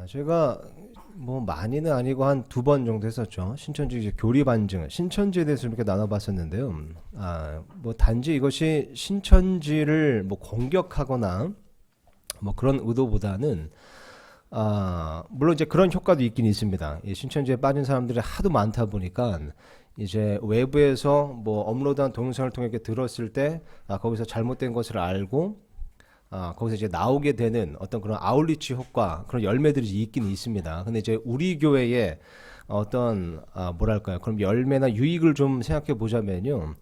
제가 뭐 많이는 아니고 한 두 번 정도 했었죠. 신천지 이제 교리 반증, 신천지에 대해서 이렇게 나눠봤었는데요. 뭐 단지 이것이 신천지를 뭐 공격하거나 뭐 그런 의도보다는 물론 이제 그런 효과도 있긴 있습니다. 이 신천지에 빠진 사람들이 하도 많다 보니까 이제 외부에서 뭐 업로드한 동영상을 통해 이렇게 들었을 때 거기서 잘못된 것을 알고 거기서 이제 나오게 되는 어떤 그런 아울리치 효과, 그런 열매들이 있긴 있습니다. 근데 이제 우리 교회의 어떤 뭐랄까요, 그럼 열매나 유익을 좀 생각해 보자면요.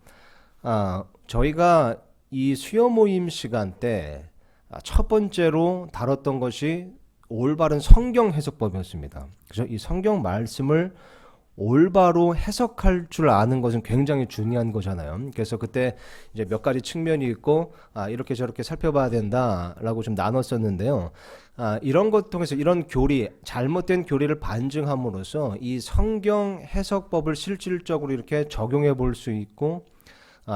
저희가 이 수요 모임 시간 때 첫 번째로 다뤘던 것이 올바른 성경 해석법이었습니다. 그죠? 이 성경 말씀을 올바로 해석할 줄 아는 것은 굉장히 중요한 거잖아요. 그래서 그때 이제 몇 가지 측면이 있고 이렇게 저렇게 살펴봐야 된다라고 좀 나눴었는데요. 이런 것 통해서 이런 교리, 잘못된 교리를 반증함으로써 이 성경 해석법을 실질적으로 이렇게 적용해 볼 수 있고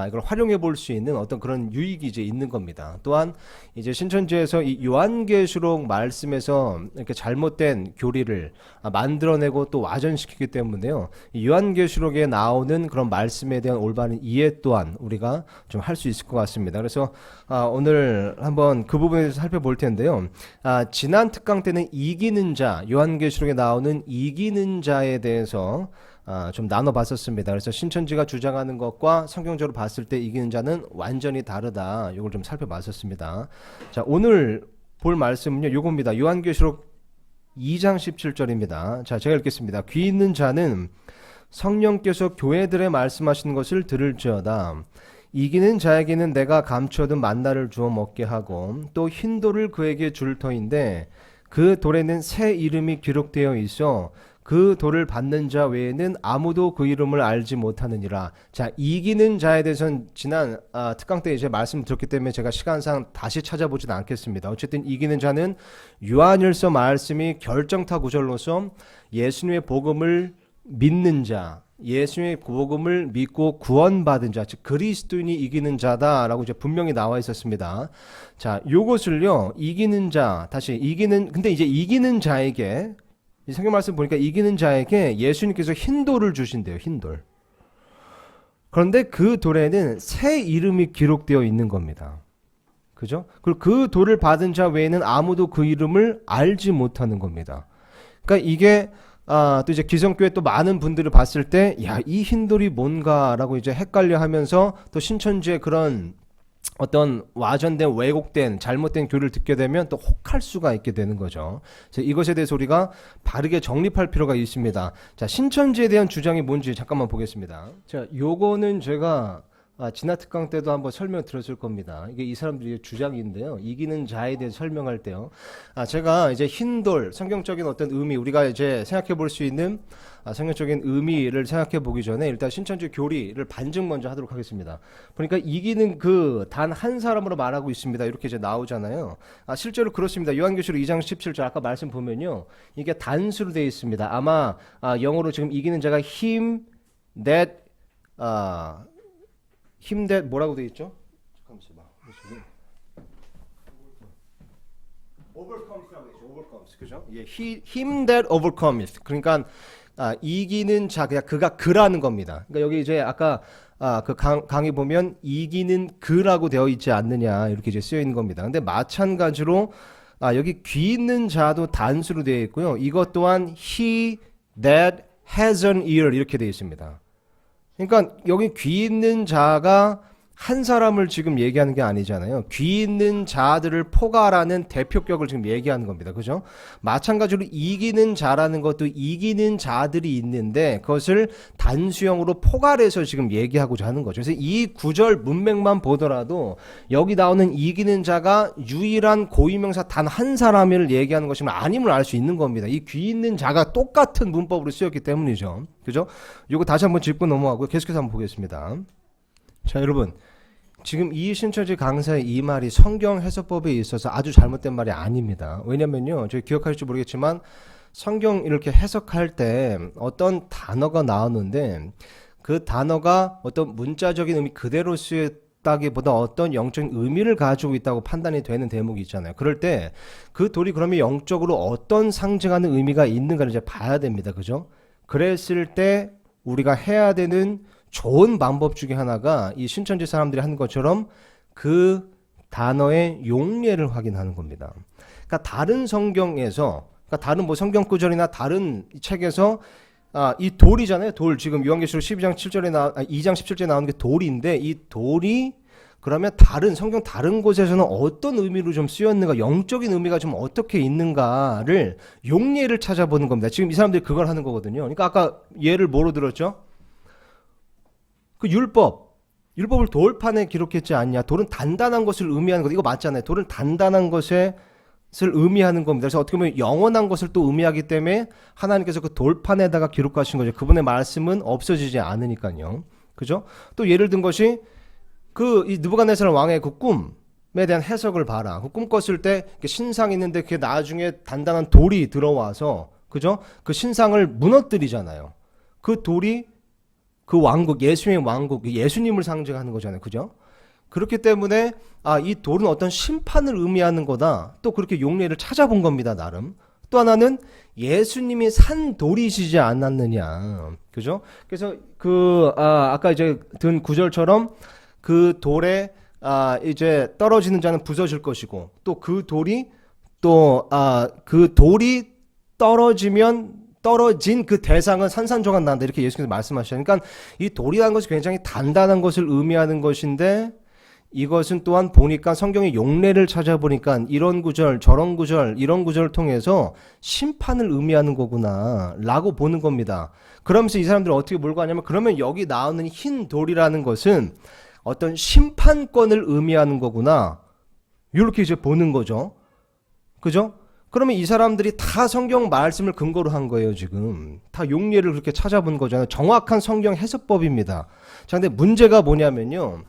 이걸 활용해 볼 수 있는 어떤 그런 유익이 이제 있는 겁니다. 또한 이제 신천지에서 이 요한계시록 말씀에서 이렇게 잘못된 교리를 만들어내고 또 와전시키기 때문에요. 이 요한계시록에 나오는 그런 말씀에 대한 올바른 이해 또한 우리가 좀 할 수 있을 것 같습니다. 그래서 오늘 한번 그 부분에 대해서 살펴볼 텐데요. 지난 특강 때는 이기는 자, 요한계시록에 나오는 이기는 자에 대해서 좀 나눠봤었습니다. 그래서 신천지가 주장하는 것과 성경적으로 봤을 때 이기는 자는 완전히 다르다. 이걸 좀 살펴봤었습니다. 자, 오늘 볼 말씀은요, 요겁니다. 요한계시록 2장 17절입니다. 자, 제가 읽겠습니다. 귀 있는 자는 성령께서 교회들에 말씀하시는 것을 들을지어다. 이기는 자에게는 내가 감추어둔 만나를 주어 먹게 하고 또 흰 돌을 그에게 줄 터인데 그 돌에는 새 이름이 기록되어 있어 그 돌을 받는 자 외에는 아무도 그 이름을 알지 못하느니라. 자, 이기는 자에 대해서는 지난 특강 때 이제 말씀 드렸기 때문에 제가 시간상 다시 찾아보진 않겠습니다. 어쨌든 이기는 자는 요한일서 말씀이 결정타 구절로서 예수님의 복음을 믿는 자, 예수님의 복음을 믿고 구원받은 자, 즉 그리스도인이 이기는 자다라고 이제 분명히 나와 있었습니다. 자, 요것을요, 이기는 자, 다시 이기는, 근데 이제 이기는 자에게 이 성경 말씀 보니까 이기는 자에게 예수님께서 흰 돌을 주신대요. 흰 돌. 그런데 그 돌에는 새 이름이 기록되어 있는 겁니다. 그죠? 그리고 그 돌을 받은 자 외에는 아무도 그 이름을 알지 못하는 겁니다. 그러니까 이게 또 이제 기성교회 또 많은 분들을 봤을 때 야, 이 흰 돌이 뭔가라고 이제 헷갈려 하면서 또 신천지의 그런 어떤 와전된 왜곡된 잘못된 교리를 듣게 되면 또 혹할 수가 있게 되는 거죠. 이것에 대해서 우리가 바르게 정립할 필요가 있습니다. 자, 신천지에 대한 주장이 뭔지 잠깐만 보겠습니다. 자, 요거는 제가 지난 특강 때도 한번 설명 드렸을 겁니다. 이게 이 사람들의 주장인데요. 이기는 자에 대해 설명할 때요. 제가 이제 흰돌, 성경적인 어떤 의미, 우리가 이제 생각해 볼 수 있는 성경적인 의미를 생각해 보기 전에 일단 신천지 교리를 반증 먼저 하도록 하겠습니다. 보니까 이기는 그 단 한 사람으로 말하고 있습니다. 이렇게 이제 나오잖아요. 실제로 그렇습니다. 요한계시록 2장 17절 아까 말씀 보면요. 이게 단수로 되어 있습니다. 아마 영어로 지금 이기는 자가 him that 뭐라고 되어 있죠? 잠깐만 overcomes라고 되어 있죠. overcomes. 그죠? 예, him that overcomes. 그러니까 이기는 자, 그냥 그가 그라는 겁니다. 그러니까 여기 이제 아까 그 강의 보면 이기는 그라고 되어 있지 않느냐 이렇게 이제 쓰여 있는 겁니다. 근데 마찬가지로 여기 귀 있는 자도 단수로 되어 있고요. 이것 또한 he that has an ear 이렇게 되어 있습니다. 그러니까 여기 귀 있는 자가 한 사람을 지금 얘기하는 게 아니잖아요. 귀 있는 자들을 포괄하는 대표격을 지금 얘기하는 겁니다. 그죠? 마찬가지로 이기는 자라는 것도 이기는 자들이 있는데 그것을 단수형으로 포괄해서 지금 얘기하고자 하는 거죠. 그래서 이 구절 문맥만 보더라도 여기 나오는 이기는 자가 유일한 고유명사 단 한 사람을 얘기하는 것이면 아님을 알 수 있는 겁니다. 이 귀 있는 자가 똑같은 문법으로 쓰였기 때문이죠. 그죠? 이거 다시 한번 짚고 넘어가고 계속해서 한번 보겠습니다. 자, 여러분, 지금 이 신천지 강사의 이 말이 성경 해석법에 있어서 아주 잘못된 말이 아닙니다. 왜냐면요, 저희 기억하실지 모르겠지만 성경 이렇게 해석할 때 어떤 단어가 나오는데 그 단어가 어떤 문자적인 의미 그대로 쓰여 있다기보다 어떤 영적인 의미를 가지고 있다고 판단이 되는 대목이 있잖아요. 그럴 때 그 돌이 그러면 영적으로 어떤 상징하는 의미가 있는가를 이제 봐야 됩니다. 그죠? 그랬을 때 우리가 해야 되는 좋은 방법 중에 하나가 이 신천지 사람들이 하는 것처럼 그 단어의 용례를 확인하는 겁니다. 그러니까 다른 성경에서, 그러니까 다른 뭐 성경 구절이나 다른 책에서 이 돌이잖아요. 돌 지금 요한계시록 12장 7절에 2장 17절에 나오는 게 돌인데 이 돌이 그러면 다른 성경 다른 곳에서는 어떤 의미로 좀 쓰였는가, 영적인 의미가 좀 어떻게 있는가를 용례를 찾아보는 겁니다. 지금 이 사람들이 그걸 하는 거거든요. 그러니까 아까 예를 뭐로 들었죠? 그 율법을 돌판에 기록했지 않냐? 돌은 단단한 것을 의미하는 것. 이거 맞잖아요. 돌은 단단한 것을 의미하는 겁니다. 그래서 어떻게 보면 영원한 것을 또 의미하기 때문에 하나님께서 그 돌판에다가 기록하신 거죠. 그분의 말씀은 없어지지 않으니까요. 그죠? 또 예를 든 것이 이 느부갓네살 왕의 그 꿈에 대한 해석을 봐라. 그 꿈 꿨을 때 신상이 있는데 그게 나중에 단단한 돌이 들어와서 그죠? 그 신상을 무너뜨리잖아요. 그 돌이 그 왕국, 예수님의 왕국, 예수님을 상징하는 거잖아요. 그죠? 그렇기 때문에 이 돌은 어떤 심판을 의미하는 거다. 또 그렇게 용례를 찾아본 겁니다. 나름. 또 하나는 예수님이 산 돌이시지 않았느냐. 그죠? 그래서 아까 이제 든 구절처럼 그 돌에 이제 떨어지는 자는 부서질 것이고 또 그 돌이 떨어진 그 대상은 산산조각 난다. 이렇게 예수님께서 말씀하셨어요. 그러니까 이 돌이라는 것이 굉장히 단단한 것을 의미하는 것인데 이것은 또한 보니까 성경의 용례를 찾아보니까 이런 구절 저런 구절 이런 구절을 통해서 심판을 의미하는 거구나 라고 보는 겁니다. 그러면서 이 사람들은 어떻게 몰고 가냐면 그러면 여기 나오는 흰 돌이라는 것은 어떤 심판권을 의미하는 거구나 이렇게 이제 보는 거죠. 그죠? 그러면 이 사람들이 다 성경 말씀을 근거로 한 거예요. 지금 다 용례를 그렇게 찾아본 거잖아요. 정확한 성경 해석법입니다. 자, 근데 문제가 뭐냐면요,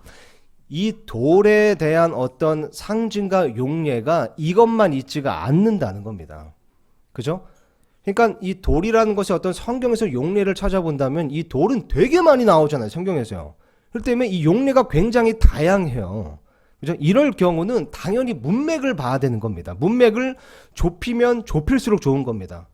이 돌에 대한 어떤 상징과 용례가 이것만 있지가 않는다는 겁니다. 그죠? 그러니까 이 돌이라는 것이 어떤 성경에서 용례를 찾아본다면 이 돌은 되게 많이 나오잖아요. 성경에서요. 그렇기 때문에 이 용례가 굉장히 다양해요. 그죠? 이럴 경우는 당연히 문맥을 봐야 되는 겁니다. 문맥을 좁히면 좁힐수록 좋은 겁니다.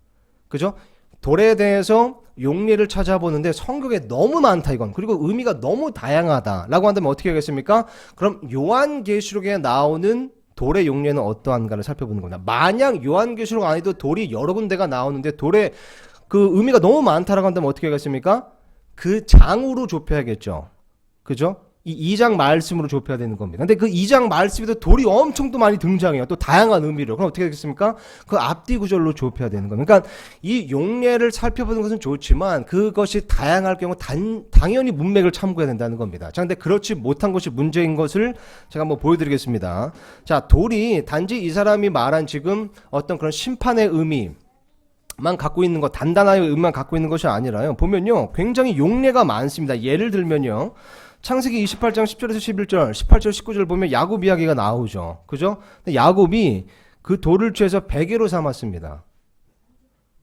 그죠? 돌에 대해서 용례를 찾아보는데 성경에 너무 많다 이건. 그리고 의미가 너무 다양하다라고 한다면 어떻게 하겠습니까? 그럼 요한계시록에 나오는 돌의 용례는 어떠한가를 살펴보는 겁니다. 만약 요한계시록 안에도 돌이 여러 군데가 나오는데 돌의 그 의미가 너무 많다라고 한다면 어떻게 하겠습니까? 그 장으로 좁혀야겠죠. 그죠? 이 2장 말씀으로 좁혀야 되는 겁니다. 근데 그 2장 말씀에도 돌이 엄청 또 많이 등장해요. 또 다양한 의미로. 그럼 어떻게 되겠습니까? 그 앞뒤 구절로 좁혀야 되는 겁니다. 그러니까 이 용례를 살펴보는 것은 좋지만 그것이 다양할 경우 당연히 문맥을 참고해야 된다는 겁니다. 자, 근데 그렇지 못한 것이 문제인 것을 제가 한번 보여드리겠습니다. 자, 돌이 단지 이 사람이 말한 지금 어떤 그런 심판의 의미 만 갖고 있는 것, 단단한 의미만 갖고 있는 것이 아니라요. 보면요, 굉장히 용례가 많습니다. 예를 들면요, 창세기 28장 10절에서 11절, 18절, 19절 보면 야곱 이야기가 나오죠. 그죠? 근데 야곱이 그 돌을 취해서 베개로 삼았습니다.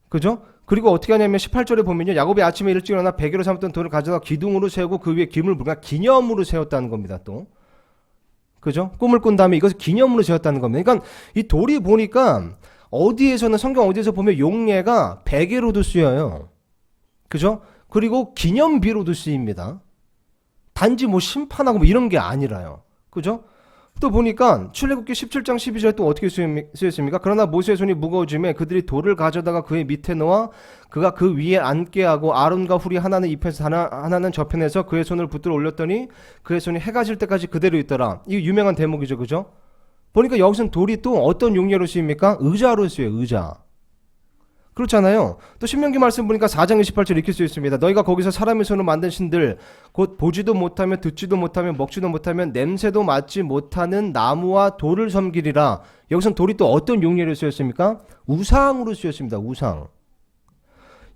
그죠? 그리고 어떻게 하냐면 18절에 보면요, 야곱이 아침에 일찍 일어나 베개로 삼았던 돌을 가져다 기둥으로 세우고 그 위에 김을 부가 기념으로 세웠다는 겁니다. 또 그죠? 꿈을 꾼 다음에 이것을 기념으로 세웠다는 겁니다. 그러니까 이 돌이 보니까 어디에서는 성경 어디에서 보면 용례가 베개로도 쓰여요. 그죠? 그리고 기념비로도 쓰입니다. 단지 뭐 심판하고 뭐 이런 게 아니라요. 그죠? 또 보니까 출애굽기 17장 12절에 또 어떻게 쓰였습니까? 그러나 모세의 손이 무거워지매 그들이 돌을 가져다가 그의 밑에 놓아 그가 그 위에 앉게 하고 아론과 훌이 하나는 이편에서 하나는 저편에서 그의 손을 붙들어 올렸더니 그의 손이 해가 질 때까지 그대로 있더라. 이거 유명한 대목이죠. 그죠? 보니까 여기서는 돌이 또 어떤 용례로 쓰입니까? 의자로 쓰여요. 의자. 그렇잖아요. 또 신명기 말씀 보니까 4장 28절 이렇게 쓰여있습니다. 너희가 거기서 사람의 손으로 만든 신들 곧 보지도 못하며 듣지도 못하며 먹지도 못하며 냄새도 맡지 못하는 나무와 돌을 섬기리라. 여기서는 돌이 또 어떤 용례로 쓰였습니까? 우상으로 쓰였습니다. 우상.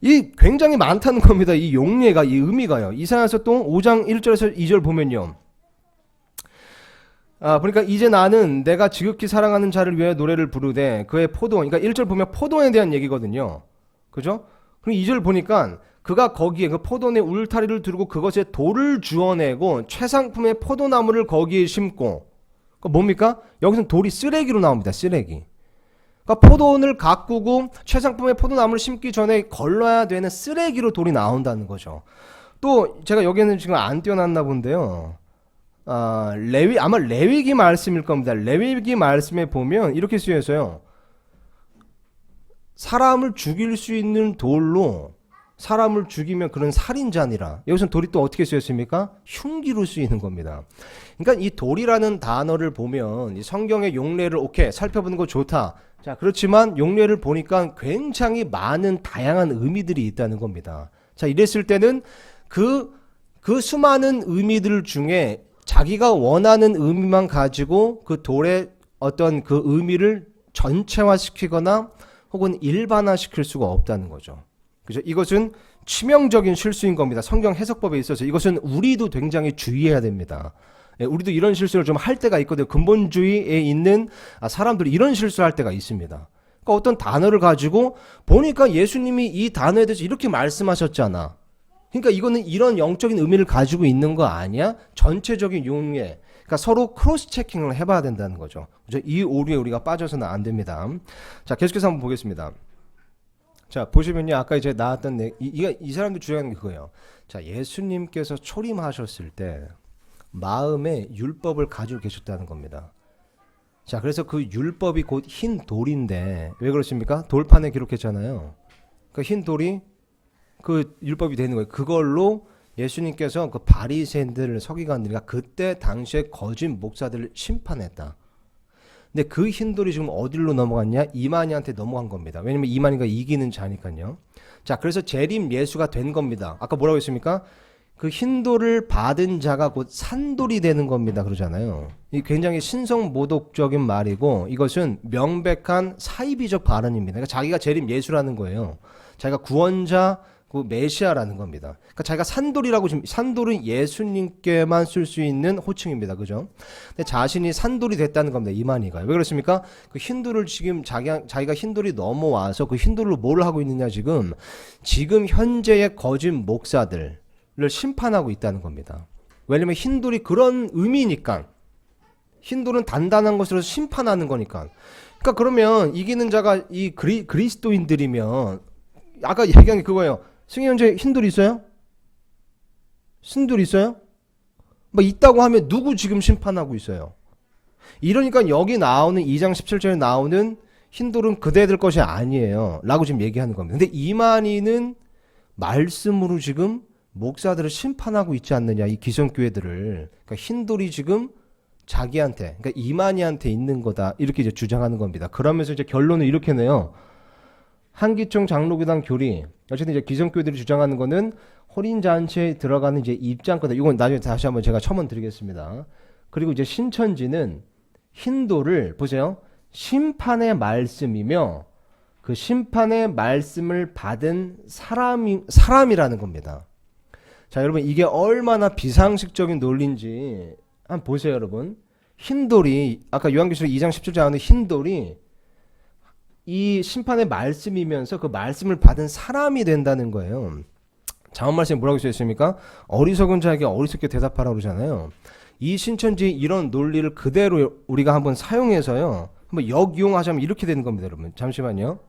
이 굉장히 많다는 겁니다. 이 용례가, 이 의미가요. 이사야서 또 5장 1절에서 2절 보면요, 보니까 이제 나는 내가 지극히 사랑하는 자를 위해 노래를 부르되 그의 포도, 그러니까 1절 보면 포도에 대한 얘기거든요. 그죠? 그리고 2절 보니까 그가 거기에 그 포도원의 울타리를 두르고 그것에 돌을 주워내고 최상품의 포도나무를 거기에 심고. 그 뭡니까? 여기서는 돌이 쓰레기로 나옵니다. 쓰레기. 그러니까 포도원을 가꾸고 최상품의 포도나무를 심기 전에 걸러야 되는 쓰레기로 돌이 나온다는 거죠. 또 제가 여기는 지금 안 띄워놨나 본데요. 아마 레위기 말씀일 겁니다. 레위기 말씀에 보면 이렇게 쓰여 있어요. 사람을 죽일 수 있는 돌로 사람을 죽이면 그런 살인자니라. 여기서는 돌이 또 어떻게 쓰였습니까? 흉기로 쓰이는 겁니다. 그러니까 이 돌이라는 단어를 보면 이 성경의 용례를 오케이 살펴보는 거 좋다. 자, 그렇지만 용례를 보니까 굉장히 많은 다양한 의미들이 있다는 겁니다. 자, 이랬을 때는 그 수많은 의미들 중에 자기가 원하는 의미만 가지고 그 돌의 어떤 그 의미를 전체화시키거나 혹은 일반화시킬 수가 없다는 거죠. 그죠? 이것은 치명적인 실수인 겁니다. 성경 해석법에 있어서 이것은 우리도 굉장히 주의해야 됩니다. 예, 우리도 이런 실수를 좀 할 때가 있거든요. 근본주의에 있는 사람들이 이런 실수를 할 때가 있습니다. 그러니까 어떤 단어를 가지고 보니까 예수님이 이 단어에 대해서 이렇게 말씀하셨잖아. 그러니까 이거는 이런 영적인 의미를 가지고 있는 거 아니야? 전체적인 용례. 그러니까 서로 크로스 체킹을 해봐야 된다는 거죠. 그죠? 이 오류에 우리가 빠져서는 안 됩니다. 자, 계속해서 한번 보겠습니다. 자, 보시면요. 아까 이제 나왔던 이 사람들 주장하는 게 그거예요. 자, 예수님께서 초림하셨을 때 마음에 율법을 가지고 계셨다는 겁니다. 자, 그래서 그 율법이 곧 흰 돌인데 왜 그렇습니까? 돌판에 기록했잖아요. 그 흰 돌이 그 율법이 되는 거예요. 그걸로 예수님께서 그 바리새인들 서기관들이 그때 당시에 거짓 목사들을 심판했다. 근데 그 흰돌이 지금 어디로 넘어갔냐? 이만희한테 넘어간 겁니다. 왜냐면 이만희가 이기는 자니까요. 자, 그래서 재림 예수가 된 겁니다. 아까 뭐라고 했습니까? 그 흰돌을 받은 자가 곧 산돌이 되는 겁니다. 그러잖아요. 이 굉장히 신성모독적인 말이고 이것은 명백한 사이비적 발언입니다. 그러니까 자기가 재림 예수라는 거예요. 자기가 구원자 그 메시아라는 겁니다. 그러니까 자기가 산돌이라고 지금 산돌은 예수님께만 쓸 수 있는 호칭입니다. 그죠? 근데 자신이 산돌이 됐다는 겁니다. 이만희가. 왜 그렇습니까? 그 흰돌을 지금 자기가 흰돌이 넘어와서 그 흰돌로 뭘 하고 있느냐 지금 현재의 거짓 목사들을 심판하고 있다는 겁니다. 왜냐면 흰돌이 그런 의미니까. 흰돌은 단단한 것으로 심판하는 거니까. 그러니까 그러면 이기는 자가 이 그리스도인들이면 아까 얘기한 게 그거예요. 승희 현재 흰돌 있어요? 흰돌 있어요? 뭐 있다고 하면 누구 지금 심판하고 있어요? 이러니까 여기 나오는 2장 17절에 나오는 흰돌은 그대들 것이 아니에요. 라고 지금 얘기하는 겁니다. 근데 이만희는 말씀으로 지금 목사들을 심판하고 있지 않느냐, 이 기성교회들을. 그러니까 흰돌이 지금 자기한테, 그러니까 이만희한테 있는 거다. 이렇게 이제 주장하는 겁니다. 그러면서 이제 결론을 이렇게 내요. 한기총 장로교단 교리, 어쨌든 이제 기성교회들이 주장하는 거는 혼인잔치에 들어가는 이제 입장권다. 이건 나중에 다시 한번 제가 첨언 드리겠습니다. 그리고 이제 신천지는 흰돌을 보세요. 심판의 말씀이며 그 심판의 말씀을 받은 사람이라는 겁니다. 자, 여러분 이게 얼마나 비상식적인 논리인지 한번 보세요, 여러분. 흰돌이 아까 요한계시록 2장 17절에 나오는 흰돌이 이 심판의 말씀이면서 그 말씀을 받은 사람이 된다는 거예요. 자언 말씀에 뭐라고 써있습니까? 어리석은 자에게 어리석게 대답하라고 그러잖아요. 이 신천지 이런 논리를 그대로 우리가 한번 사용해서요. 한번 역이용하자면 이렇게 되는 겁니다, 여러분. 잠시만요.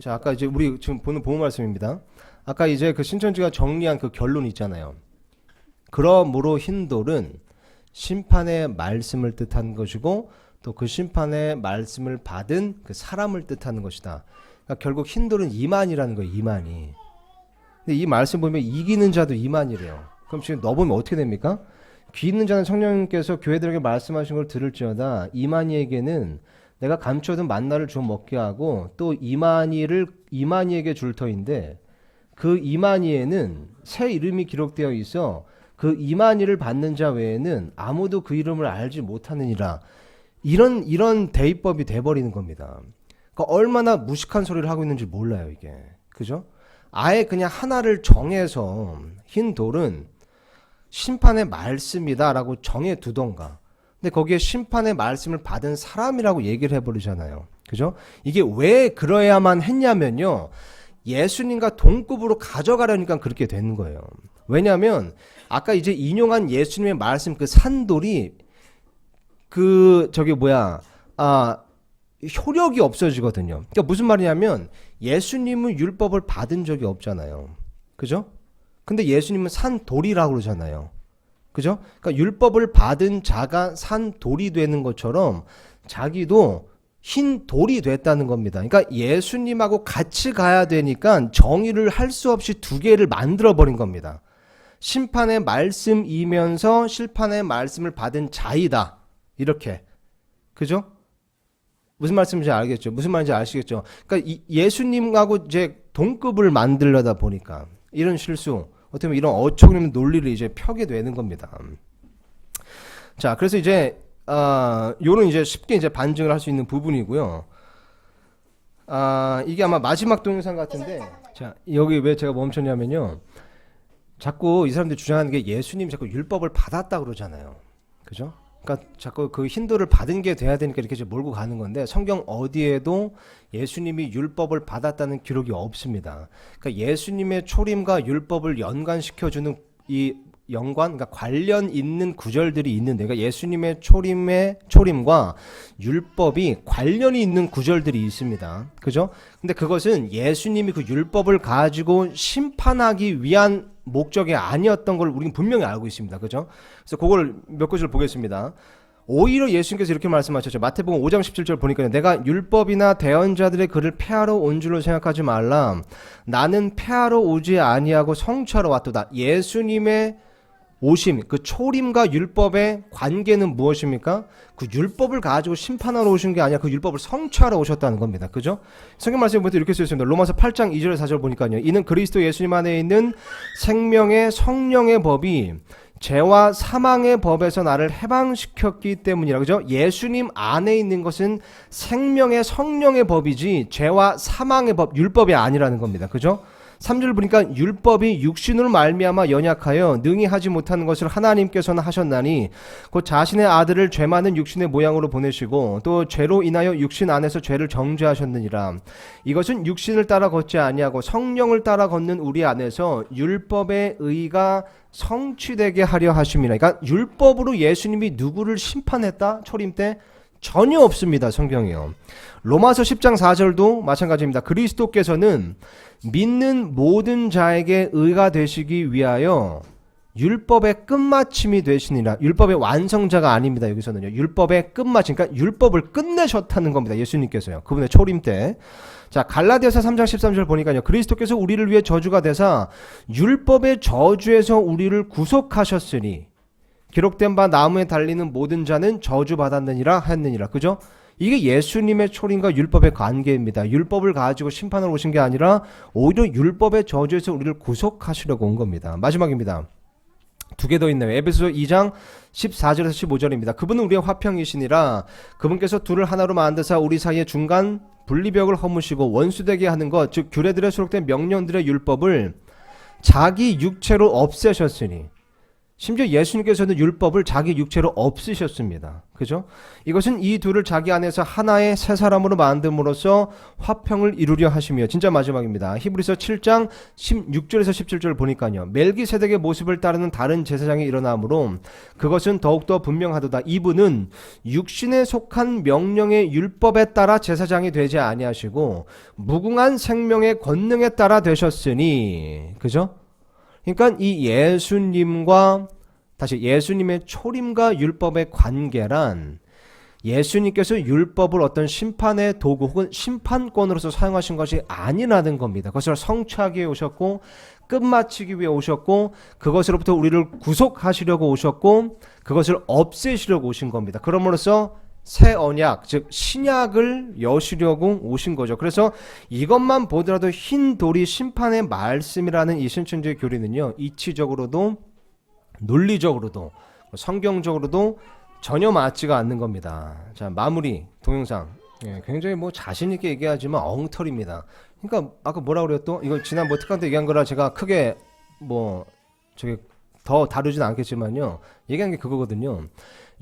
자, 아까 이제 우리 지금 보는 본문 말씀입니다. 아까 이제 그 신천지가 정리한 그 결론 있잖아요. 그러므로 흰돌은 심판의 말씀을 뜻하는 것이고 또 그 심판의 말씀을 받은 그 사람을 뜻하는 것이다. 그러니까 결국 흰돌은 이만이라는 거예요. 이만이. 근데 이 말씀 보면 이기는 자도 이만이래요. 그럼 지금 넣어보면 어떻게 됩니까? 귀 있는 자는 성령님께서 교회들에게 말씀하신 걸 들을지어다. 이만희에게는 내가 감춰둔 만나를 주어 먹게 하고 또 이만희에게 줄 터인데 그 이만희에는 새 이름이 기록되어 있어 그 이만희를 받는 자 외에는 아무도 그 이름을 알지 못하느니라. 이런 대입법이 돼버리는 겁니다. 그러니까 얼마나 무식한 소리를 하고 있는지 몰라요, 이게. 그죠? 아예 그냥 하나를 정해서 흰 돌은 심판의 말씀이다라고 정해 두던가. 근데 거기에 심판의 말씀을 받은 사람이라고 얘기를 해버리잖아요. 그죠? 이게 왜 그러야만 했냐면요. 예수님과 동급으로 가져가려니까 그렇게 되는 거예요. 왜냐하면 아까 이제 인용한 예수님의 말씀 그 산돌이 그 저기 뭐야 효력이 없어지거든요. 그러니까 무슨 말이냐면 예수님은 율법을 받은 적이 없잖아요. 그죠? 근데 예수님은 산돌이라고 그러잖아요. 그죠? 그러니까 율법을 받은 자가 산돌이 되는 것처럼 자기도 흰 돌이 됐다는 겁니다. 그러니까 예수님하고 같이 가야 되니까 정의를 할 수 없이 두 개를 만들어 버린 겁니다. 심판의 말씀이면서 심판의 말씀을 받은 자이다. 이렇게. 그죠? 무슨 말씀인지 알겠죠? 무슨 말인지 아시겠죠? 그러니까 예수님하고 이제 동급을 만들려다 보니까 이런 실수, 어떻게 보면 이런 어처구니없는 논리를 이제 펴게 되는 겁니다. 자, 그래서 이제 요런 이제 쉽게 이제 반증을 할 수 있는 부분이고요. 이게 아마 마지막 동영상 같은데, 자, 여기 왜 제가 멈췄냐면요. 자꾸 이 사람들이 주장하는 게 예수님 자꾸 율법을 받았다 그러잖아요. 그죠? 그러니까 자꾸 그 힌두를 받은 게 돼야 되니까 이렇게 이제 몰고 가는 건데 성경 어디에도 예수님이 율법을 받았다는 기록이 없습니다. 그러니까 예수님의 초림과 율법을 연관시켜주는 이 그러니까 관련 있는 구절들이 있는데, 그러니까 예수님의 초림과 율법이 관련이 있는 구절들이 있습니다. 그죠? 근데 그것은 예수님이 그 율법을 가지고 심판하기 위한 목적이 아니었던 걸 우리는 분명히 알고 있습니다. 그죠? 그래서 그걸 몇 구절 보겠습니다. 오히려 예수님께서 이렇게 말씀하셨죠. 마태복음 5장 17절 보니까 내가 율법이나 대언자들의 글을 폐하러 온 줄로 생각하지 말라. 나는 폐하러 오지 아니하고 성취하러 왔도다. 예수님의 오심, 그 초림과 율법의 관계는 무엇입니까? 그 율법을 가지고 심판하러 오신 게 아니라 그 율법을 성취하러 오셨다는 겁니다. 그죠? 성경 말씀에 보면 이렇게 쓰여 있습니다. 로마서 8장 2절 4절 보니까요. 이는 그리스도 예수님 안에 있는 생명의 성령의 법이 죄와 사망의 법에서 나를 해방시켰기 때문이라. 그죠? 예수님 안에 있는 것은 생명의 성령의 법이지 죄와 사망의 법, 율법이 아니라는 겁니다. 그죠? 3절 보니까 율법이 육신으로 말미암아 연약하여 능히 하지 못하는 것을 하나님께서는 하셨나니 곧 자신의 아들을 죄 많은 육신의 모양으로 보내시고 또 죄로 인하여 육신 안에서 죄를 정죄하셨느니라. 이것은 육신을 따라 걷지 아니하고 성령을 따라 걷는 우리 안에서 율법의 의가 성취되게 하려 하심이라. 그러니까 율법으로 예수님이 누구를 심판했다? 초림 때? 전혀 없습니다. 성경이요. 로마서 10장 4절도 마찬가지입니다. 그리스도께서는 믿는 모든 자에게 의가 되시기 위하여 율법의 끝마침이 되시니라. 율법의 완성자가 아닙니다. 여기서는요. 율법의 끝마침, 그러니까 율법을 끝내셨다는 겁니다. 예수님께서요. 그분의 초림 때. 자, 갈라디아서 3장 13절 보니까요. 그리스도께서 우리를 위해 저주가 되사 율법의 저주에서 우리를 구속하셨으니 기록된 바 나무에 달리는 모든 자는 저주받았느니라 했느니라. 그죠? 이게 예수님의 초림과 율법의 관계입니다. 율법을 가지고 심판을 오신 게 아니라 오히려 율법의 저주에서 우리를 구속하시려고 온 겁니다. 마지막입니다. 두 개 더 있네요. 에베소 2장 14절에서 15절입니다. 그분은 우리의 화평이시니라. 그분께서 둘을 하나로 만드사 우리 사이의 중간 분리벽을 허무시고 원수되게 하는 것, 즉 규례들에 수록된 명령들의 율법을 자기 육체로 없애셨으니. 심지어 예수님께서는 율법을 자기 육체로 없으셨습니다. 그죠? 이것은 이 둘을 자기 안에서 하나의 새 사람으로 만듦으로써 화평을 이루려 하시며. 진짜 마지막입니다. 히브리서 7장 16절에서 17절을 보니까요. 멜기세덱의 모습을 따르는 다른 제사장이 일어나므로 그것은 더욱더 분명하도다. 이분은 육신에 속한 명령의 율법에 따라 제사장이 되지 아니하시고 무궁한 생명의 권능에 따라 되셨으니. 그죠? 그러니까 이 예수님과 다시 예수님의 초림과 율법의 관계란 예수님께서 율법을 어떤 심판의 도구 혹은 심판권으로서 사용하신 것이 아니라는 겁니다. 그것을 성취하기 위해 오셨고 끝마치기 위해 오셨고 그것으로부터 우리를 구속하시려고 오셨고 그것을 없애시려고 오신 겁니다. 그러므로써 새 언약, 즉 신약을 여시려고 오신 거죠. 그래서 이것만 보더라도 흰 돌이 심판의 말씀이라는 이 신천지의 교리는요, 이치적으로도 논리적으로도 성경적으로도 전혀 맞지가 않는 겁니다. 자, 마무리 동영상. 굉장히 뭐 자신 있게 얘기하지만 엉터리입니다. 그러니까 아까 뭐라 그랬또? 이거 지난 뭐 특강 때 얘기한 거라 제가 크게 뭐 저기 더 다루진 않겠지만요. 얘기한 게 그거거든요.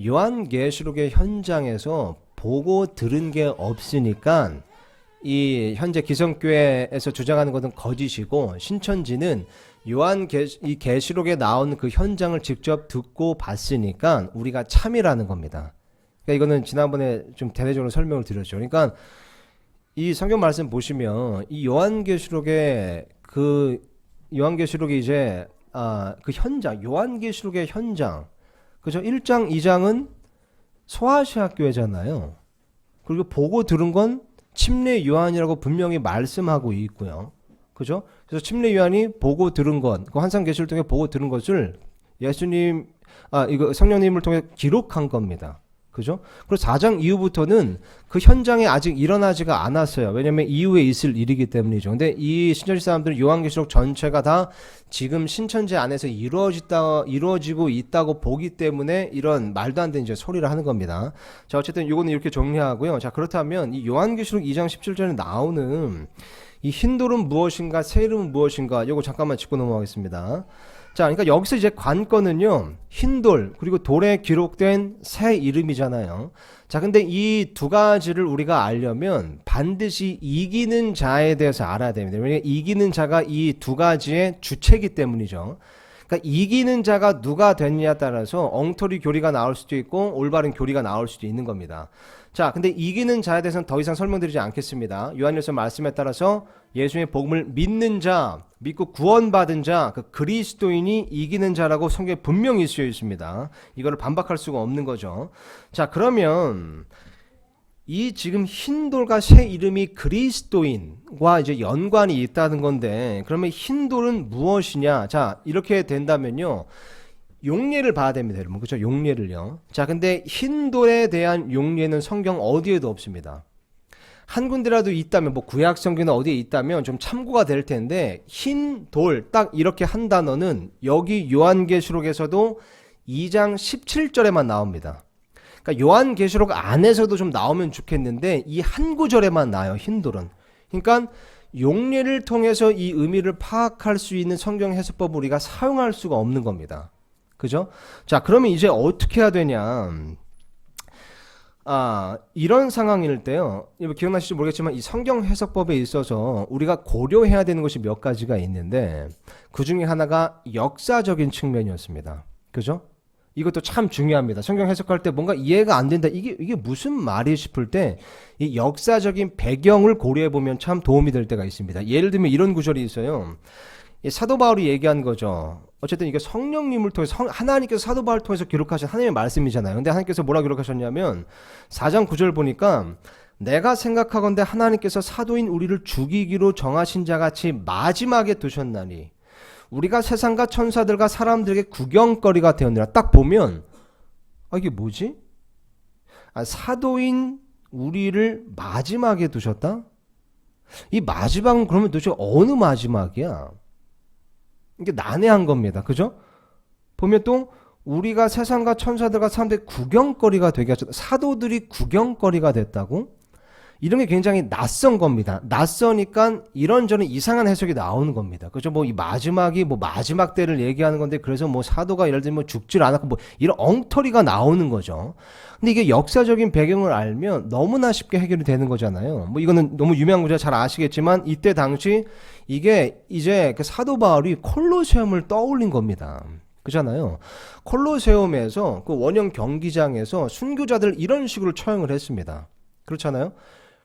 요한계시록의 현장에서 보고 들은 게 없으니까 이 현재 기성교회에서 주장하는 것은 거짓이고 신천지는 이 계시록에 나온 그 현장을 직접 듣고 봤으니까 우리가 참이라는 겁니다. 그러니까 이거는 지난번에 좀 대대적으로 설명을 드렸죠. 그러니까 이 성경 말씀 보시면 이 요한계시록이 이제 그 현장, 요한계시록의 현장, 그죠? 1장, 2장은 소아시아 교회잖아요. 그리고 보고 들은 건 침례 요한이라고 분명히 말씀하고 있고요. 그죠? 그래서 침례 요한이 보고 들은 것, 그 환상계시를 통해 보고 들은 것을 이거 성령님을 통해 기록한 겁니다. 그죠? 그리고 4장 이후부터는 그 현장에 아직 일어나지가 않았어요. 왜냐면 이후에 있을 일이기 때문이죠. 근데 이 신천지 사람들은 요한계시록 전체가 다 지금 신천지 안에서 이루어지고 있다고 보기 때문에 이런 말도 안 되는 이제 소리를 하는 겁니다. 자, 어쨌든 이거는 이렇게 정리하고요. 자, 그렇다면 이 요한계시록 2장 17절에 나오는 이 흰돌은 무엇인가, 새 이름은 무엇인가, 요거 잠깐만 짚고 넘어가겠습니다. 자, 그러니까 여기서 이제 관건은요, 흰돌, 그리고 돌에 기록된 새 이름이잖아요. 자, 근데 이 두 가지를 우리가 알려면 반드시 이기는 자에 대해서 알아야 됩니다. 왜냐하면 이기는 자가 이 두 가지의 주체이기 때문이죠. 그러니까 이기는 자가 누가 됐냐에 따라서 엉터리 교리가 나올 수도 있고 올바른 교리가 나올 수도 있는 겁니다. 자, 근데 이기는 자에 대해서는 더 이상 설명드리지 않겠습니다. 요한일서 말씀에 따라서 예수님의 복음을 믿는 자, 믿고 구원받은 자, 그 그리스도인이 이기는 자라고 성경에 분명히 쓰여 있습니다. 이거를 반박할 수가 없는 거죠. 자, 그러면 이 지금 흰돌과 새 이름이 그리스도인과 이제 연관이 있다는 건데, 그러면 흰돌은 무엇이냐? 자, 이렇게 된다면요, 용례를 봐야 됩니다, 여러분. 그렇죠? 용례를요. 자, 근데 흰돌에 대한 용례는 성경 어디에도 없습니다. 한 군데라도 있다면, 뭐 구약 성경이나 어디에 있다면 좀 참고가 될 텐데, 흰돌 딱 이렇게 한 단어는 여기 요한계시록에서도 2장 17절에만 나옵니다. 그러니까 요한계시록 안에서도 좀 나오면 좋겠는데 이 한 구절에만 나와요, 흰돌은. 그러니까 용례를 통해서 이 의미를 파악할 수 있는 성경 해석법을 우리가 사용할 수가 없는 겁니다. 그죠? 자, 그러면 이제 어떻게 해야 되냐? 이런 상황일 때요. 기억나실지 모르겠지만 이 성경 해석법에 있어서 우리가 고려해야 되는 것이 몇 가지가 있는데 그 중에 하나가 역사적인 측면이었습니다. 그죠? 이것도 참 중요합니다. 성경 해석할 때 뭔가 이해가 안 된다. 이게 무슨 말이 싶을 때 이 역사적인 배경을 고려해 보면 참 도움이 될 때가 있습니다. 예를 들면 이런 구절이 있어요. 사도 바울이 얘기한 거죠. 어쨌든 이게 성령님을 통해서 하나님께서 사도 바울을 통해서 기록하신 하나님의 말씀이잖아요. 근데 하나님께서 뭐라 기록하셨냐면 4장 9절 보니까 내가 생각하건대 하나님께서 사도인 우리를 죽이기로 정하신 자같이 마지막에 두셨나니 우리가 세상과 천사들과 사람들에게 구경거리가 되었느라. 딱 보면 이게 뭐지? 사도인 우리를 마지막에 두셨다? 이 마지막은 그러면 도대체 어느 마지막이야? 이게 난해한 겁니다. 그죠? 보면 또 우리가 세상과 천사들과 사람들의 구경거리가 되게 하셨다. 사도들이 구경거리가 됐다고? 이런 게 굉장히 낯선 겁니다. 낯서니까 이런저런 이상한 해석이 나오는 겁니다. 그죠? 뭐 이 마지막이 뭐 마지막 때를 얘기하는 건데 그래서 뭐 사도가 예를 들면 죽질 않았고 뭐 이런 엉터리가 나오는 거죠. 근데 이게 역사적인 배경을 알면 너무나 쉽게 해결이 되는 거잖아요. 뭐 이거는 너무 유명한 구절 잘 아시겠지만 이때 당시 이게 이제 그 사도 바울이 콜로세움을 떠올린 겁니다. 그잖아요. 콜로세움에서 그 원형 경기장에서 순교자들 이런 식으로 처형을 했습니다. 그렇잖아요.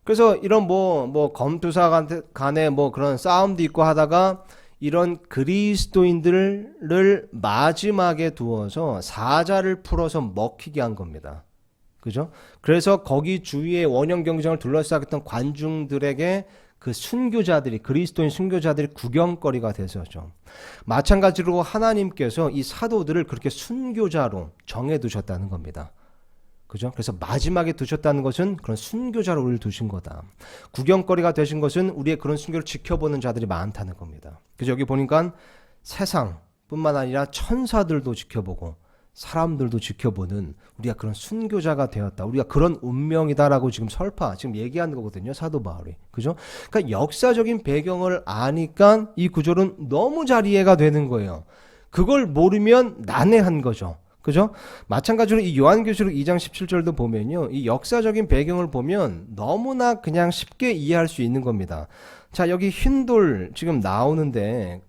그래서 이런 뭐 검투사 간에 뭐 그런 싸움도 있고 하다가 이런 그리스도인들을 마지막에 두어서 사자를 풀어서 먹히게 한 겁니다. 그죠? 그래서 거기 주위에 원형 경기장을 둘러싸겠던 관중들에게 그 순교자들이, 그리스도인 순교자들이 구경거리가 됐었죠. 마찬가지로 하나님께서 이 사도들을 그렇게 순교자로 정해두셨다는 겁니다. 그죠? 그래서 마지막에 두셨다는 것은 그런 순교자로 우리를 두신 거다. 구경거리가 되신 것은 우리의 그런 순교를 지켜보는 자들이 많다는 겁니다. 그래서 여기 보니까 세상뿐만 아니라 천사들도 지켜보고 사람들도 지켜보는 우리가 그런 순교자가 되었다. 우리가 그런 운명이다라고 지금 지금 얘기하는 거거든요. 사도 바울이. 그죠? 그러니까 역사적인 배경을 아니까 이 구절은 너무 잘 이해가 되는 거예요. 그걸 모르면 난해한 거죠. 그죠? 마찬가지로 이 요한계시록 2장 17절도 보면요. 이 역사적인 배경을 보면 너무나 그냥 쉽게 이해할 수 있는 겁니다. 자, 여기 흰 돌 지금 나오는데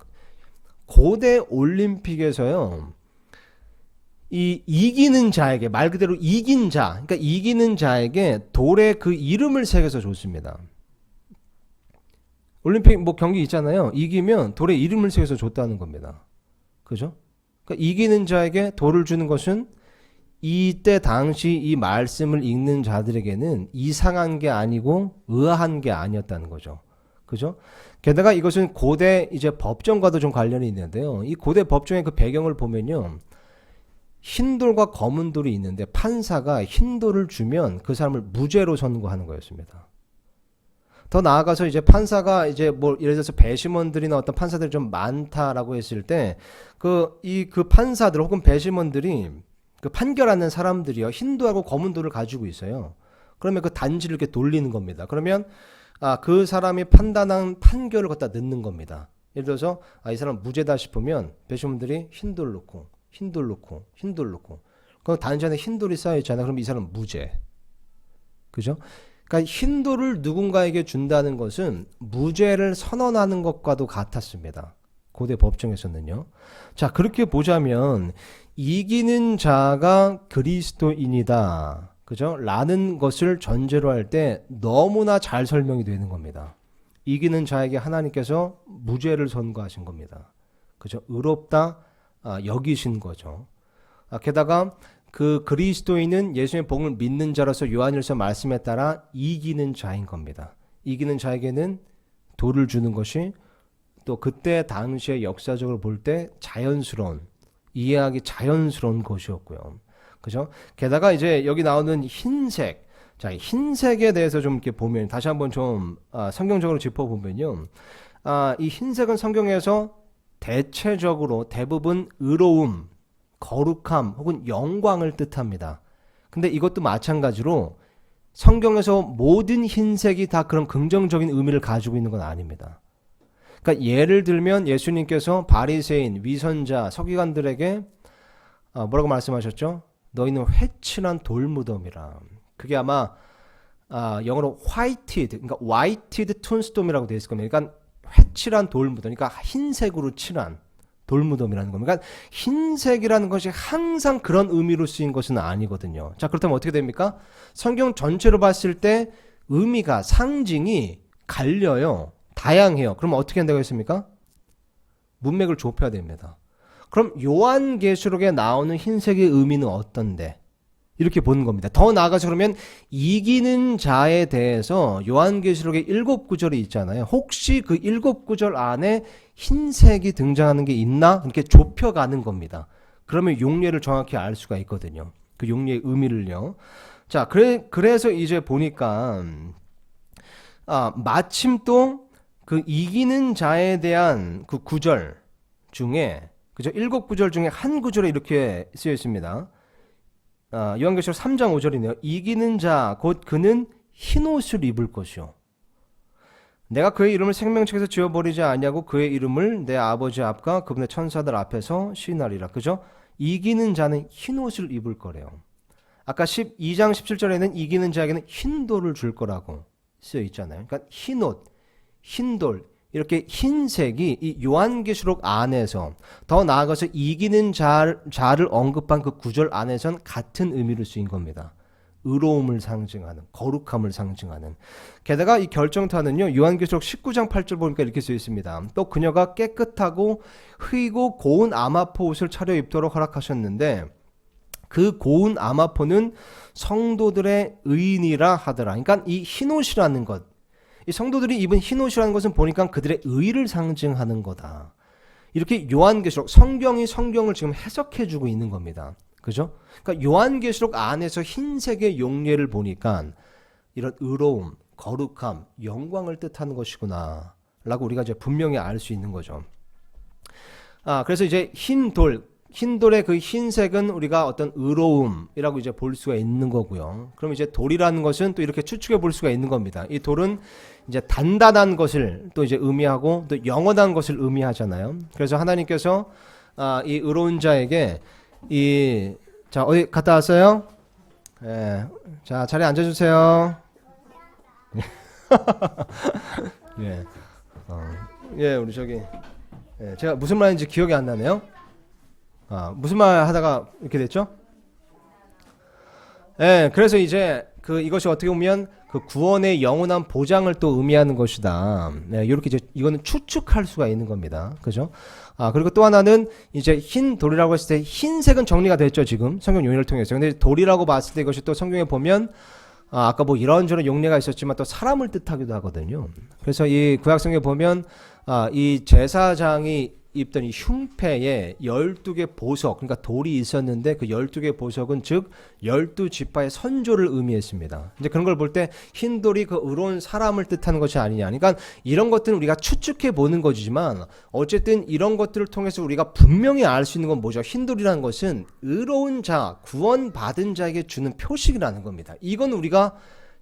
고대 올림픽에서요. 이 이기는 자에게 말 그대로 이긴 자, 그러니까 이기는 자에게 돌에 그 이름을 새겨서 줬습니다. 올림픽 뭐 경기 있잖아요. 이기면 돌에 이름을 새겨서 줬다는 겁니다. 그죠? 그러니까 이기는 자에게 돌을 주는 것은 이때 당시 이 말씀을 읽는 자들에게는 이상한 게 아니고 의아한 게 아니었다는 거죠. 그죠? 게다가 이것은 고대 이제 법정과도 좀 관련이 있는데요. 이 고대 법정의 그 배경을 보면요. 흰 돌과 검은 돌이 있는데 판사가 흰 돌을 주면 그 사람을 무죄로 선고하는 거였습니다. 더 나아가서 이제 판사가 이제 뭐 예를 들어서 배심원들이나 어떤 판사들이 좀 많다라고 했을 때 그 판사들 혹은 배심원들이 그 판결하는 사람들이요 흰 돌하고 검은 돌을 가지고 있어요. 그러면 그 단지를 이렇게 돌리는 겁니다. 그러면 그 사람이 판단한 판결을 갖다 넣는 겁니다. 예를 들어서 이 사람 무죄다 싶으면 배심원들이 흰 돌 놓고 흰 돌 놓고 흰 돌 놓고 그 단지 안에 흰 돌이 쌓여 있잖아. 그럼 이 사람은 무죄. 그죠? 그러니까 흰 돌을 누군가에게 준다는 것은 무죄를 선언하는 것과도 같았습니다. 고대 법정에서는요. 자, 그렇게 보자면 이기는 자가 그리스도인이다. 그죠? 라는 것을 전제로 할 때 너무나 잘 설명이 되는 겁니다. 이기는 자에게 하나님께서 무죄를 선고하신 겁니다. 그죠? 의롭다 여기신 거죠. 게다가 그 그리스도인은 예수님의 복음을 믿는 자로서 요한일서 말씀에 따라 이기는 자인 겁니다. 이기는 자에게는 돌을 주는 것이 또 그때 당시에 역사적으로 볼 때 자연스러운 이해하기 자연스러운 것이었고요. 그죠? 게다가 이제 여기 나오는 흰색, 자 흰색에 대해서 좀 이렇게 보면 다시 한번 좀 성경적으로 짚어보면요, 이 흰색은 성경에서 대체적으로 대부분 의로움, 거룩함 혹은 영광을 뜻합니다. 근데 이것도 마찬가지로 성경에서 모든 흰색이 다 그런 긍정적인 의미를 가지고 있는 건 아닙니다. 그러니까 예를 들면 예수님께서 바리새인, 위선자, 서기관들에게 뭐라고 말씀하셨죠? 너희는 회칠한 돌무덤이라. 그게 아마 영어로 whited, 그러니까 whited tombstone이라고 되어 있을 겁니다. 그러니까 회칠한 돌무덤, 그러니까 흰색으로 칠한 돌무덤이라는 겁니다. 그러니까 흰색이라는 것이 항상 그런 의미로 쓰인 것은 아니거든요. 자, 그렇다면 어떻게 됩니까? 성경 전체로 봤을 때 의미가, 상징이 갈려요. 다양해요. 그럼 어떻게 한다고 했습니까? 문맥을 좁혀야 됩니다. 그럼 요한계시록에 나오는 흰색의 의미는 어떤데? 이렇게 보는 겁니다. 더 나아가서 그러면 이기는 자에 대해서 요한계시록에 7구절이 있잖아요. 혹시 그 7구절 안에 흰색이 등장하는 게 있나? 이렇게 좁혀가는 겁니다. 그러면 용례를 정확히 알 수가 있거든요. 그 용례의 의미를요. 자, 그래서 이제 보니까 마침 또 그 이기는 자에 대한 그 구절 중에, 그죠? 7구절 중에 한 구절에 이렇게 쓰여 있습니다. 요한계시록 3장 5절이네요. 이기는 자 곧 그는 흰옷을 입을 것이요. 내가 그의 이름을 생명책에서 지워버리지 아니하고 그의 이름을 내 아버지 앞과 그분의 천사들 앞에서 시인하리라. 그죠? 이기는 자는 흰옷을 입을 거래요. 아까 2장 17절에는 이기는 자에게는 흰돌을 줄 거라고 쓰여 있잖아요. 그러니까 흰옷, 흰돌, 이렇게 흰색이 이 요한계시록 안에서, 더 나아가서 이기는 자를 언급한 그 구절 안에선 같은 의미로 쓰인 겁니다. 의로움을 상징하는, 거룩함을 상징하는. 게다가 이 결정타는요, 요한계시록 19장 8절 보니까 이렇게 쓰여 있습니다. 또 그녀가 깨끗하고 희고 고운 아마포 옷을 차려입도록 허락하셨는데 그 고운 아마포는 성도들의 의인이라 하더라. 그러니까 이 흰옷이라는 것, 이 성도들이 입은 흰옷이라는 것은 보니까 그들의 의를 상징하는 거다. 이렇게 요한계시록, 성경이 성경을 지금 해석해주고 있는 겁니다. 그죠? 그러니까 요한계시록 안에서 흰색의 용례를 보니까 이런 의로움, 거룩함, 영광을 뜻하는 것이구나 라고 우리가 이제 분명히 알 수 있는 거죠. 그래서 이제 흰돌의 그 흰색은 우리가 어떤 의로움이라고 이제 볼 수가 있는 거고요. 그럼 이제 돌이라는 것은 또 이렇게 추측해 볼 수가 있는 겁니다. 이 돌은 이제 단단한 것을 또 이제 의미하고 또 영원한 것을 의미하잖아요. 그래서 하나님께서 이 의로운 자에게 이 자, 어디 갔다 왔어요? 예. 자, 자리에 앉아주세요. 예. 예, 우리 저기. 예, 제가 무슨 말인지 기억이 안 나네요. 무슨 말 하다가 이렇게 됐죠? 예, 그래서 이제 이것이 어떻게 보면 그 구원의 영원한 보장을 또 의미하는 것이다. 네, 이렇게 이제 이거는 추측할 수가 있는 겁니다. 그죠? 그리고 또 하나는 이제 흰 돌이라고 했을 때 흰색은 정리가 됐죠, 지금. 성경 용례를 통해서. 근데 돌이라고 봤을 때 이것이 또 성경에 보면 아까 뭐 이런저런 용례가 있었지만 또 사람을 뜻하기도 하거든요. 그래서 이 구약성경에 보면 이 제사장이 입던 이 흉패에 12개 보석, 그러니까 돌이 있었는데 그 12개 보석은 즉 12지파의 선조를 의미했습니다. 이제 그런 걸 볼 때 흰 돌이 그 의로운 사람을 뜻하는 것이 아니냐. 그러니까 이런 것들은 우리가 추측해 보는 거지만 어쨌든 이런 것들을 통해서 우리가 분명히 알 수 있는 건 뭐죠? 흰 돌이라는 것은 의로운 자, 구원받은 자에게 주는 표식이라는 겁니다. 이건 우리가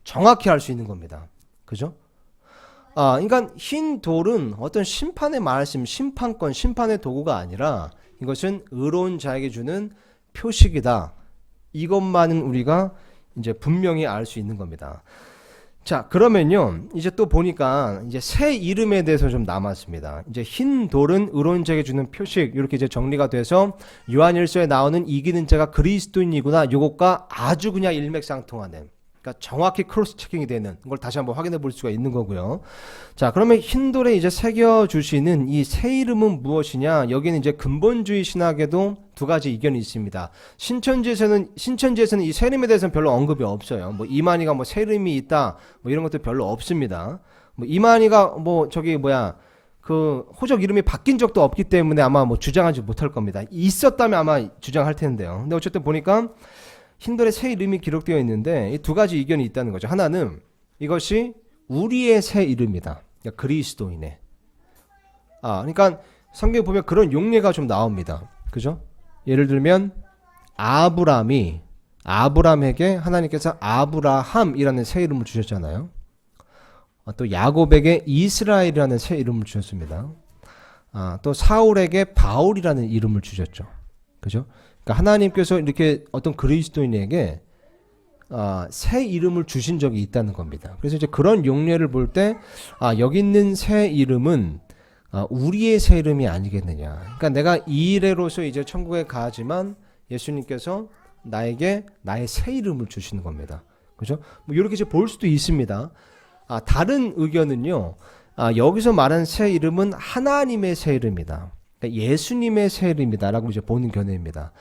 정확히 알 수 있는 겁니다. 그죠? 그러니까 흰 돌은 어떤 심판의 말씀, 심판권, 심판의 도구가 아니라 이것은 의로운 자에게 주는 표식이다. 이것만은 우리가 이제 분명히 알 수 있는 겁니다. 자, 그러면요. 이제 또 보니까 이제 새 이름에 대해서 좀 남았습니다. 이제 흰 돌은 의로운 자에게 주는 표식, 이렇게 이제 정리가 돼서 요한일서에 나오는 이기는 자가 그리스도인이구나. 요것과 아주 그냥 일맥상통하는, 그러니까 정확히 크로스 체킹이 되는 걸 다시 한번 확인해 볼 수가 있는 거고요. 자, 그러면 흰돌에 이제 새겨 주시는 이 새 이름은 무엇이냐? 여기는 이제 근본주의 신학에도 두 가지 의견이 있습니다. 신천지에서는 이 새 이름에 대해서는 별로 언급이 없어요. 뭐 이만희가 뭐 새 이름이 있다, 뭐 이런 것도 별로 없습니다. 뭐 이만희가 뭐 그 호적 이름이 바뀐 적도 없기 때문에 아마 뭐 주장하지 못할 겁니다. 있었다면 아마 주장할 텐데요. 근데 어쨌든 보니까 흰돌에 새 이름이 기록되어 있는데 이 두 가지 의견이 있다는 거죠. 하나는 이것이 우리의 새 이름이다. 그러니까 그리스도인의. 그러니까 성경에 보면 그런 용례가 좀 나옵니다. 그죠? 예를 들면 아브람에게 하나님께서 아브라함이라는 새 이름을 주셨잖아요. 또 야곱에게 이스라엘이라는 새 이름을 주셨습니다. 또 사울에게 바울이라는 이름을 주셨죠. 그죠? 그러니까 하나님께서 이렇게 어떤 그리스도인에게 새 이름을 주신 적이 있다는 겁니다. 그래서 이제 그런 용례를 볼 때 여기 있는 새 이름은 우리의 새 이름이 아니겠느냐. 그러니까 내가 이 이래로서 이제 천국에 가지만 예수님께서 나에게 나의 새 이름을 주시는 겁니다. 그죠? 뭐 이렇게 이제 볼 수도 있습니다. 다른 의견은요. 여기서 말하는 새 이름은 하나님의 새 이름이다. 그러니까 예수님의 새 이름이다라고 이제 보는 견해입니다.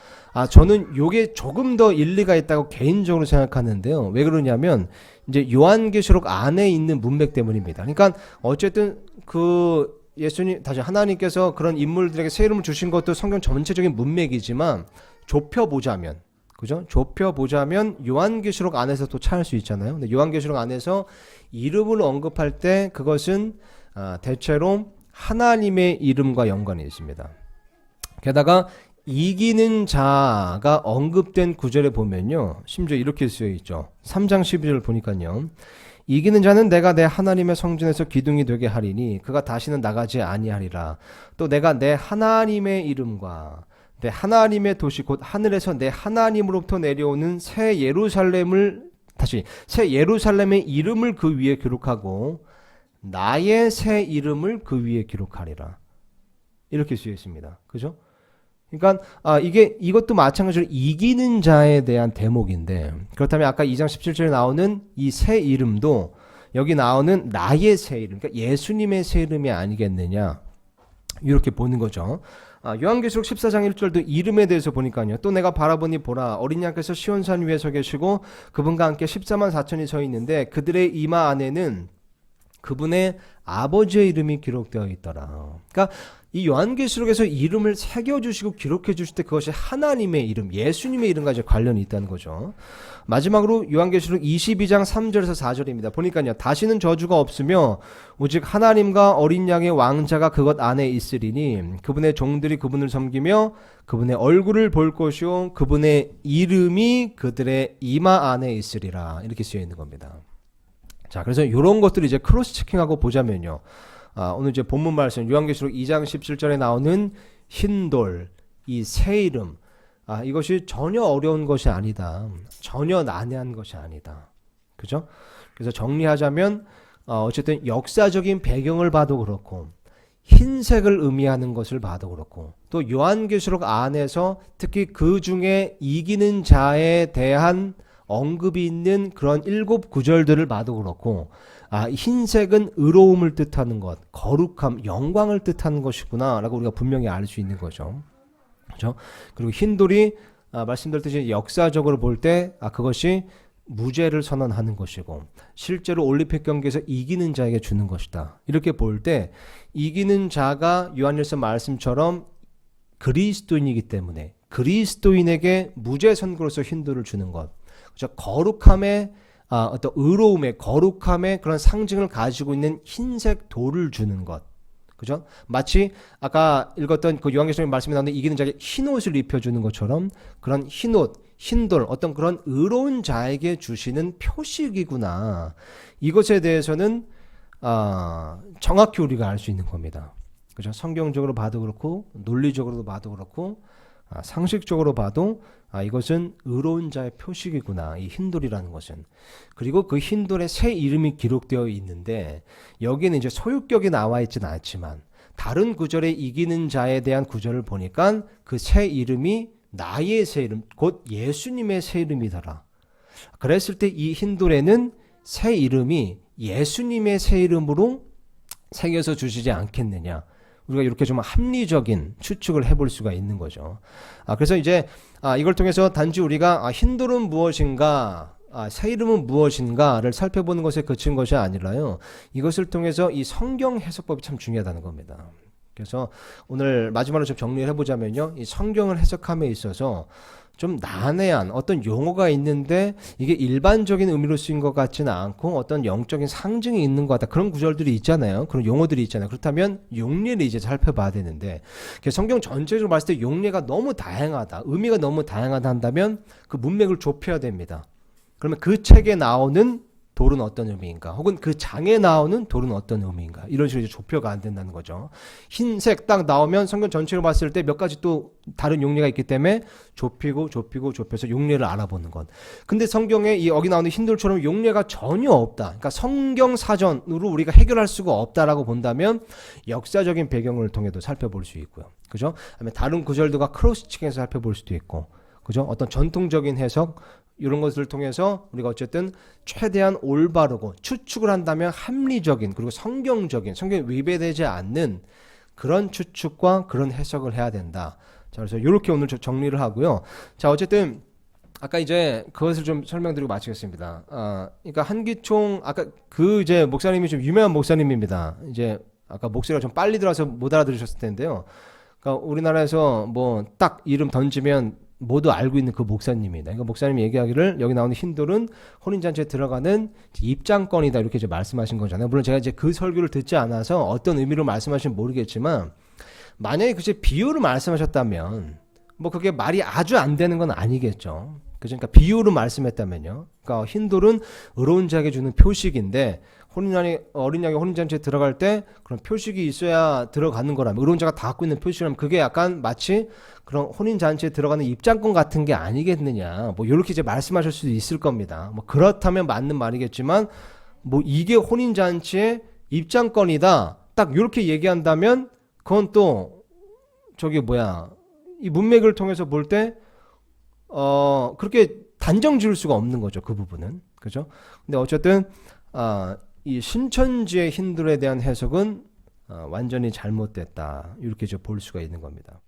저는 요게 조금 더 일리가 있다고 개인적으로 생각하는데요. 왜 그러냐면 이제 요한계시록 안에 있는 문맥 때문입니다. 그러니까 어쨌든 다시 하나님께서 그런 인물들에게 새 이름을 주신 것도 성경 전체적인 문맥이지만 좁혀보자면, 그죠? 좁혀보자면 요한계시록 안에서 또 찾을 수 있잖아요. 근데 요한계시록 안에서 이름을 언급할 때 그것은 대체로 하나님의 이름과 연관이 있습니다. 게다가 이기는 자가 언급된 구절에 보면요. 심지어 이렇게 쓰여 있죠. 3장 12절 보니까요. 이기는 자는 내가 내 하나님의 성전에서 기둥이 되게 하리니 그가 다시는 나가지 아니하리라. 또 내가 내 하나님의 이름과 내 하나님의 도시 곧 하늘에서 내 하나님으로부터 내려오는 새 예루살렘의 이름을 그 위에 기록하고 나의 새 이름을 그 위에 기록하리라. 이렇게 쓰여 있습니다. 그죠? 그러니까 이것도 마찬가지로 이기는 자에 대한 대목인데, 그렇다면 아까 2장 17절에 나오는 이 새 이름도 여기 나오는 나의 새 이름, 그러니까 예수님의 새 이름이 아니겠느냐, 이렇게 보는 거죠. 요한계시록 14장 1절도 이름에 대해서 보니까요. 또 내가 바라보니 보라 어린 양께서 시온산 위에 서 계시고 그분과 함께 14만 4천이 서 있는데 그들의 이마 안에는 그분의 아버지의 이름이 기록되어 있더라. 그러니까 이 요한계시록에서 이름을 새겨주시고 기록해 주실 때 그것이 하나님의 이름, 예수님의 이름과 이제 관련이 있다는 거죠. 마지막으로 요한계시록 22장 3절에서 4절입니다. 보니까요. 다시는 저주가 없으며 오직 하나님과 어린 양의 왕자가 그것 안에 있으리니 그분의 종들이 그분을 섬기며 그분의 얼굴을 볼 것이요 그분의 이름이 그들의 이마 안에 있으리라. 이렇게 쓰여 있는 겁니다. 자, 그래서 이런 것들을 이제 크로스 체킹하고 보자면요. 오늘 이제 본문 말씀 요한계시록 2장 17절에 나오는 흰돌, 이 새 이름, 이것이 전혀 어려운 것이 아니다. 전혀 난해한 것이 아니다. 그죠? 그래서 정리하자면 어쨌든 역사적인 배경을 봐도 그렇고 흰색을 의미하는 것을 봐도 그렇고 또 요한계시록 안에서 특히 그 중에 이기는 자에 대한 언급이 있는 그런 7구절들을 봐도 그렇고 흰색은 의로움을 뜻하는 것, 거룩함, 영광을 뜻하는 것이구나 라고 우리가 분명히 알 수 있는 거죠. 그렇죠? 그리고 흰돌이 말씀드렸듯이 역사적으로 볼 때 그것이 무죄를 선언하는 것이고 실제로 올림픽 경기에서 이기는 자에게 주는 것이다. 이렇게 볼 때 이기는 자가 요한일서 말씀처럼 그리스도인이기 때문에 그리스도인에게 무죄 선고로서 흰돌을 주는 것. 그렇죠? 거룩함의 어떤 의로움의 거룩함의 그런 상징을 가지고 있는 흰색 돌을 주는 것. 그죠? 마치 아까 읽었던 그 요한계시록 말씀에 나오는 이기는 자에게 흰옷을 입혀주는 것처럼 그런 흰옷, 흰돌, 어떤 그런 의로운 자에게 주시는 표식이구나. 이것에 대해서는 정확히 우리가 알 수 있는 겁니다. 그죠? 성경적으로 봐도 그렇고 논리적으로도 봐도 그렇고 상식적으로 봐도 이것은 의로운 자의 표식이구나. 이 흰돌이라는 것은. 그리고 그 흰돌에 새 이름이 기록되어 있는데 여기는 이제 소유격이 나와 있지는 않지만 다른 구절에 이기는 자에 대한 구절을 보니까 그 새 이름이 나의 새 이름, 곧 예수님의 새 이름이더라. 그랬을 때 이 흰돌에는 새 이름이 예수님의 새 이름으로 새겨서 주시지 않겠느냐. 우리가 이렇게 좀 합리적인 추측을 해볼 수가 있는 거죠. 그래서 이제 이걸 통해서 단지 우리가 흰돌은 무엇인가, 새 이름은 무엇인가를 살펴보는 것에 그친 것이 아니라요. 이것을 통해서 이 성경 해석법이 참 중요하다는 겁니다. 그래서 오늘 마지막으로 좀 정리를 해보자면요. 이 성경을 해석함에 있어서 좀 난해한 어떤 용어가 있는데 이게 일반적인 의미로 쓰인 것 같지는 않고 어떤 영적인 상징이 있는 것 같다. 그런 구절들이 있잖아요. 그런 용어들이 있잖아요. 그렇다면 용례를 이제 살펴봐야 되는데 성경 전체적으로 봤을 때 용례가 너무 다양하다. 의미가 너무 다양하다 한다면 그 문맥을 좁혀야 됩니다. 그러면 그 책에 나오는 돌은 어떤 의미인가? 혹은 그 장에 나오는 돌은 어떤 의미인가? 이런 식으로 이제 좁혀가 안 된다는 거죠. 흰색 딱 나오면 성경 전체로 봤을 때 몇 가지 또 다른 용례가 있기 때문에 좁혀서 용례를 알아보는 것. 근데 성경에 여기 나오는 흰돌처럼 용례가 전혀 없다. 그러니까 성경 사전으로 우리가 해결할 수가 없다라고 본다면 역사적인 배경을 통해도 살펴볼 수 있고요. 그죠? 아니면 다른 구절들과 크로스칭해서 살펴볼 수도 있고. 그죠? 어떤 전통적인 해석 이런 것을 통해서 우리가 어쨌든 최대한 올바르고 추측을 한다면 합리적인 그리고 성경적인 성경에 위배되지 않는 그런 추측과 그런 해석을 해야 된다. 자, 그래서 이렇게 오늘 정리를 하고요. 자, 어쨌든 아까 이제 그것을 좀 설명드리고 마치겠습니다. 그러니까 한기총 아까 그 이제 목사님이 좀 유명한 목사님입니다. 이제 아까 목소리가 좀 빨리 들어서 못 알아들으셨을 텐데요. 그러니까 우리나라에서 뭐 딱 이름 던지면 모두 알고 있는 그 목사님이다. 그러니까 목사님이 얘기하기를 여기 나오는 흰돌은 혼인잔치에 들어가는 입장권이다 이렇게 이제 말씀하신 거잖아요. 물론 제가 이제 그 설교를 듣지 않아서 어떤 의미로 말씀하시는지 모르겠지만 만약에 그제 비유를 말씀하셨다면 뭐 그게 말이 아주 안 되는 건 아니겠죠. 그러니까 비유로 말씀했다면요. 그러니까 흰돌은 의로운 자에게 주는 표식인데 어린 양이 혼인잔치에 들어갈 때 그런 표식이 있어야 들어가는 거라면 의로운 자가 다 갖고 있는 표식이라면 그게 약간 마치 그런 혼인잔치에 들어가는 입장권 같은 게 아니겠느냐 뭐 이렇게 이제 말씀하실 수도 있을 겁니다. 뭐 그렇다면 맞는 말이겠지만 뭐 이게 혼인잔치의 입장권이다 딱 이렇게 얘기한다면 그건 또 이 문맥을 통해서 볼 때 그렇게 단정 지을 수가 없는 거죠. 그 부분은. 그죠? 근데 어쨌든 이 신천지의 흰돌에 대한 해석은 완전히 잘못됐다. 이렇게 볼 수가 있는 겁니다.